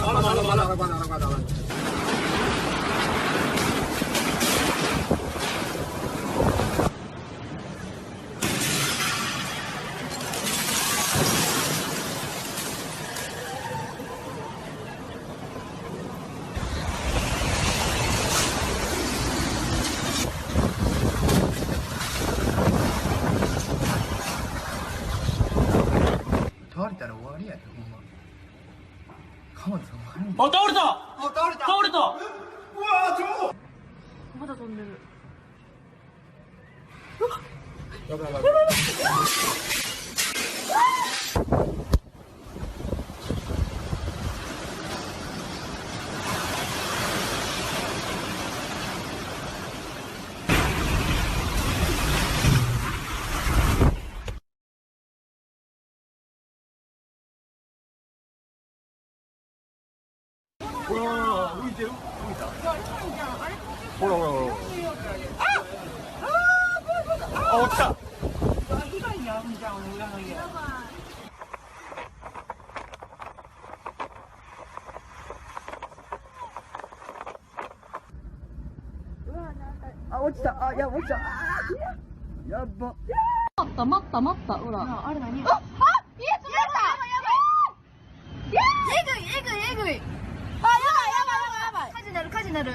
倒れたら終わりやで、ほんま。鎌田さんわかるんだ。あ、倒れた。倒れた。うわー、まだ飛んでる。やばいやばい。うわー、浮いてる？浮いた？ほらほらほら。あ、落ちた。あ、落ちた。あ、いや、落ちた。やっば。待った、ほら。あれ何？あ、家つまった。えぐい。あ、やばい。火事なる。